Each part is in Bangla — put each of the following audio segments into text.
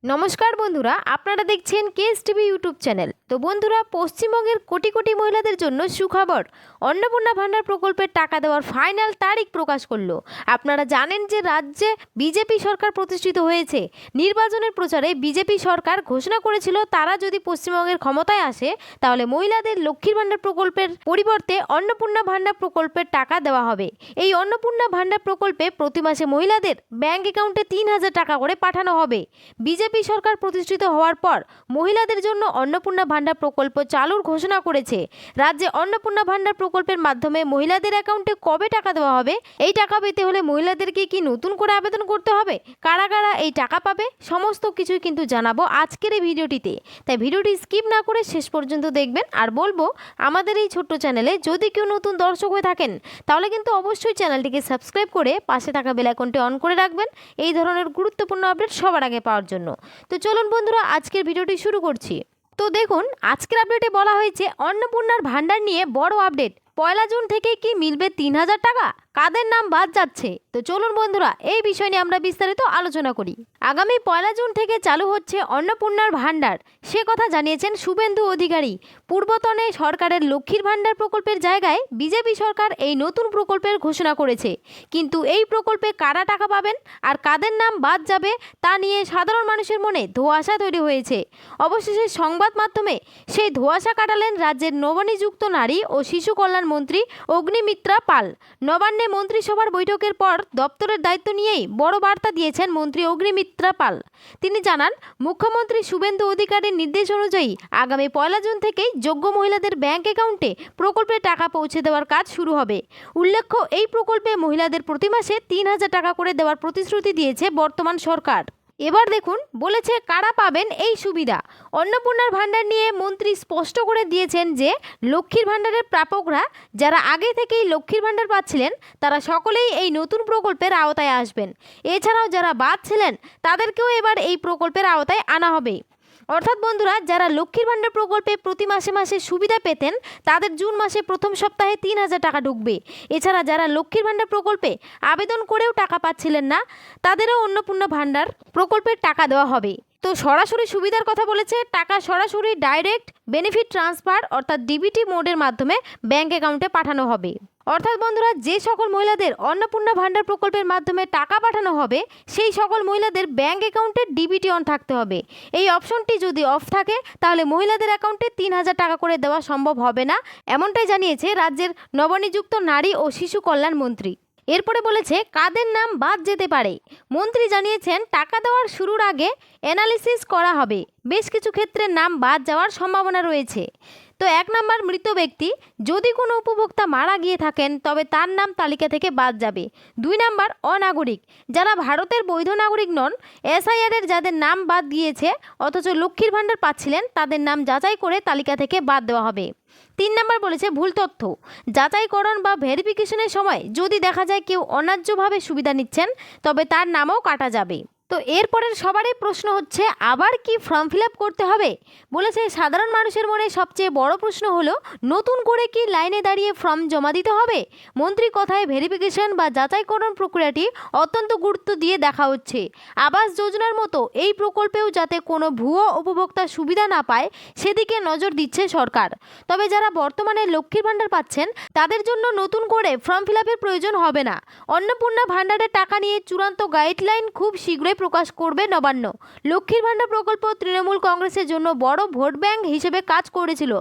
নমস্কার বন্ধুরা, আপনারা দেখছেন কেএস টিভি ইউটিউব চ্যানেল। তো বন্ধুরা, পশ্চিমবঙ্গের কোটি কোটি মহিলাদের জন্য সুখবর। অন্নপূর্ণা ভান্ডার প্রকল্পের টাকা দেওয়ার ফাইনাল তারিখ প্রকাশ করলো। আপনারা জানেন যে রাজ্যে বিজেপি সরকার প্রতিষ্ঠিত হয়েছে। নির্বাচনের প্রচারে বিজেপি সরকার ঘোষণা করেছিল তারা যদি পশ্চিমবঙ্গের ক্ষমতায় আসে তাহলে মহিলাদের লক্ষ্মীর ভান্ডার প্রকল্পের পরিবর্তে অন্নপূর্ণা ভান্ডার প্রকল্পের টাকা দেওয়া হবে। এই অন্নপূর্ণা ভান্ডার প্রকল্পে প্রতি মাসে মহিলাদের ব্যাংক অ্যাকাউন্টে ৩,০০০ টাকা করে পাঠানো হবে। বিজেপি সরকার প্রতিষ্ঠিত হওয়ার পর মহিলাদের জন্য অন্নপূর্ণা ভান্ডার প্রকল্প চালুর ঘোষণা করেছে। রাজ্যে অন্নপূর্ণা ভান্ডার প্রকল্পের মাধ্যমে মহিলাদের অ্যাকাউন্টে কবে টাকা দেওয়া হবে, এই টাকা পেতে হলে মহিলাদেরকে কি নতুন করে আবেদন করতে হবে, কারা কারা এই টাকা পাবে, সমস্ত কিছুই কিন্তু জানাবো আজকের এই ভিডিওটিতে। তাই ভিডিওটি স্কিপ না করে শেষ পর্যন্ত দেখবেন। আর বলবো, আমাদের এই ছোট্ট চ্যানেলে যদি কেউ নতুন দর্শক হয়ে থাকেন তাহলে কিন্তু অবশ্যই চ্যানেলটিকে সাবস্ক্রাইব করে পাশে থাকা বেল আইকনটি অন করে রাখবেন এই ধরনের গুরুত্বপূর্ণ আপডেট সবার আগে পাওয়ার জন্য। তো চলুন বন্ধুরা, আজকের ভিডিওটি শুরু করছি। তো দেখুন, আজকের আপডেটে বলা হয়েছে অন্নপূর্ণার ভান্ডার নিয়ে বড় আপডেট। 1 জুন থেকে কি মিলবে ৩,০০০ টাকা? কাদের নাম বাদ যাচ্ছে? তো চলুন বন্ধুরা, এই বিষয় নিয়ে আমরা বিস্তারিত আলোচনা করি। আগামী 1 জুন থেকে চালু হচ্ছে অন্নপূর্ণার ভান্ডার, সে কথা জানিয়েছেন শুভেন্দু অধিকারী। পূর্বতনে সরকারের লক্ষ্মীর ভান্ডার প্রকল্পের জায়গায় বিজেপি সরকার এই নতুন প্রকল্পের ঘোষণা করেছে। কিন্তু এই প্রকল্পে কারা টাকা পাবেন আর কাদের নাম বাদ যাবে তা নিয়ে সাধারণ মানুষের মনে ধোঁয়াশা তৈরি হয়েছে। অবশেষে সংবাদ মাধ্যমে সেই ধোঁয়াশা কাটালেন রাজ্যের নবনিযুক্ত নারী ও শিশু কল্যাণ মন্ত্রী অগ্নিমিত্রা পাল। নবান্নে মন্ত্রিসভার বৈঠকের পর দপ্তরের দায়িত্ব নিয়েই বড় বার্তা দিয়েছেন মন্ত্রী অগ্নিমিত্রা পাল। তিনি জানান, মুখ্যমন্ত্রী শুভেন্দু অধিকারীর নির্দেশ অনুযায়ী আগামী 1 জুন থেকেই যোগ্য মহিলাদের ব্যাংক অ্যাকাউন্টে প্রকল্পের টাকা পৌঁছে দেওয়ার কাজ শুরু হবে। উল্লেখ্য, এই প্রকল্পে মহিলাদের প্রতি মাসে ৩,০০০ টাকা করে দেওয়ার প্রতিশ্রুতি দিয়েছে বর্তমান সরকার। এবার দেখুন বলেছে কারা পাবেন এই সুবিধা। অন্নপূর্ণার ভান্ডার নিয়ে মন্ত্রী স্পষ্ট করে দিয়েছেন যে লক্ষ্মীর ভান্ডারের প্রাপকরা যারা আগে থেকেই লক্ষ্মীর ভান্ডার পাচ্ছিলেন তারা সকলেই এই নতুন প্রকল্পের আওতায় আসবেন। এছাড়াও যারা বাদ ছিলেন তাদেরকেও এবার এই প্রকল্পের আওতায় আনা হবে। অর্থাৎ বন্ধুরা, যারা লক্ষ্মীর ভান্ডার প্রকল্পে প্রতি মাসে মাসে সুবিধা পেতেন তাদের জুন মাসে প্রথম সপ্তাহে ৩,০০০ টাকা ঢুকবে। এছাড়া যারা লক্ষ্মীর ভান্ডার প্রকল্পে আবেদন করেও টাকা পাচ্ছিলেন না তাদেরও অন্নপূর্ণা ভান্ডার প্রকল্পের টাকা দেওয়া হবে। তো সরাসরি সুবিধার কথা বলেছে, টাকা সরাসরি ডাইরেক্ট বেনিফিট ট্রান্সফার অর্থাৎ ডিবিটি মোডের মাধ্যমে ব্যাংক অ্যাকাউন্টে পাঠানো হবে। অর্থাৎ বন্ধুরা, যে সকল মহিলাদের অন্নপূর্ণা ভান্ডার প্রকল্পের মাধ্যমে টাকা পাঠানো হবে সেই সকল মহিলাদের ব্যাংক অ্যাকাউন্টে ডিবিটি অন থাকতে হবে। এই অপশনটি যদি অফ থাকে তাহলে মহিলাদের অ্যাকাউন্টে ৩,০০০ টাকা করে দেওয়া সম্ভব হবে না, এমনটাই জানিয়েছে রাজ্যের নবনিযুক্ত নারী ও শিশু কল্যাণ মন্ত্রী। এরপরে বলেছে কাদের নাম বাদ যেতে পারে। মন্ত্রী জানিয়েছেন, টাকা দেওয়ার শুরুর আগে অ্যানালিসিস করা হবে। বেশ কিছু ক্ষেত্রে নাম বাদ যাওয়ার সম্ভাবনা রয়েছে। তো 1 নম্বর, মৃত ব্যক্তি। যদি কোনো উপভোক্তা মারা গিয়ে থাকেন তবে তার নাম তালিকা থেকে বাদ যাবে। 2 নম্বর, অনাগরিক। যারা ভারতের বৈধ নাগরিক নন, এসআইআরের যাদের নাম বাদ গিয়েছে অথচ লক্ষ্মীর ভান্ডার পাচ্ছিলেন তাদের নাম যাচাই করে তালিকা থেকে বাদ দেওয়া হবে। 3 নম্বর বলেছে ভুল তথ্য। যাচাইকরণ বা ভেরিফিকেশনের সময় যদি দেখা যায় কেউ অন্যায্যভাবে সুবিধা নিচ্ছেন তবে তার নামও কাটা যাবে। তো এরপরের সবারই প্রশ্ন হচ্ছে, আবার কি ফর্ম ফিল আপ করতে হবে? বলেছে সাধারণ মানুষের মনে সবচেয়ে বড় প্রশ্ন হলো, নতুন করে কি লাইনে দাঁড়িয়ে ফর্ম জমা দিতে হবে? মন্ত্রী কথায় ভেরিফিকেশন বা যাচাইকরণ প্রক্রিয়াটি অত্যন্ত গুরুত্ব দিয়ে দেখা হচ্ছে। আবাস যোজনার মতো এই প্রকল্পেও যাতে কোনো ভুয়ো উপভোক্তা সুবিধা না পায় সেদিকে নজর দিচ্ছে সরকার। তবে যারা বর্তমানে লক্ষ্মীর ভান্ডার পাচ্ছেন তাদের জন্য নতুন করে ফর্ম ফিল আপের প্রয়োজন হবে না। অন্নপূর্ণা ভান্ডারের টাকা নিয়ে চূড়ান্ত গাইডলাইন খুব শীঘ্রই প্রকাশ করবে নবান্ন। লক্ষ্মীর ভান্ডার প্রকল্প তৃণমূল কংগ্রেসের জন্য বড় ভোট ব্যাংক হিসেবে কাজ করেছিল।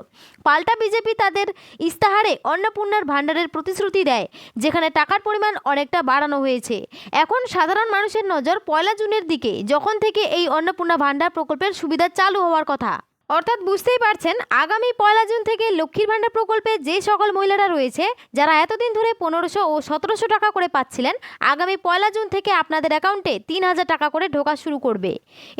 পাল্টা বিজেপি তাদের ইস্তাহারে অন্নপূর্ণার ভান্ডারের প্রতিশ্রুতি দেয়, যেখানে টাকার পরিমাণ অনেকটা বাড়ানো হয়েছে। এখন সাধারণ মানুষের নজর 1 জুনের দিকে, যখন থেকে এই অন্নপূর্ণা ভান্ডার প্রকল্পের সুবিধা চালু হওয়ার কথা। অর্থাৎ বুঝতেই পারছেন, আগামী 1 জুন থেকে লক্ষ্মীর ভান্ডার প্রকল্পে যে সকল মহিলারা রয়েছে যারা এতদিন ধরে 1500 ও 1700 টাকা করে পাচ্ছিলেন, আগামী 1 জুন থেকে আপনাদের অ্যাকাউন্টে ৩,০০০ টাকা করে ঢোকা শুরু করবে।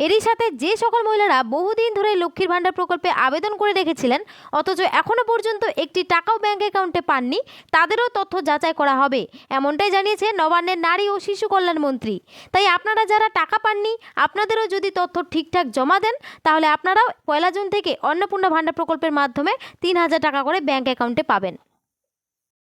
এরই সাথে যে সকল মহিলারা বহুদিন ধরে লক্ষ্মীর ভান্ডার প্রকল্পে আবেদন করে রেখেছিলেন অথচ এখনও পর্যন্ত একটি টাকাও ব্যাংক অ্যাকাউন্টে পাননি, তাদেরও তথ্য যাচাই করা হবে, এমনটাই জানিয়েছে নবান্নের নারী ও শিশু কল্যাণ মন্ত্রী। তাই আপনারা যারা টাকা পাননি আপনাদেরও যদি তথ্য ঠিকঠাক জমা দেন তাহলে আপনারাও 1 জুন থেকে অন্নপূর্ণা ভান্ডার প্রকল্পের মাধ্যমে ৩,০০০ টাকা করে ব্যাংক অ্যাকাউন্টে পাবেন।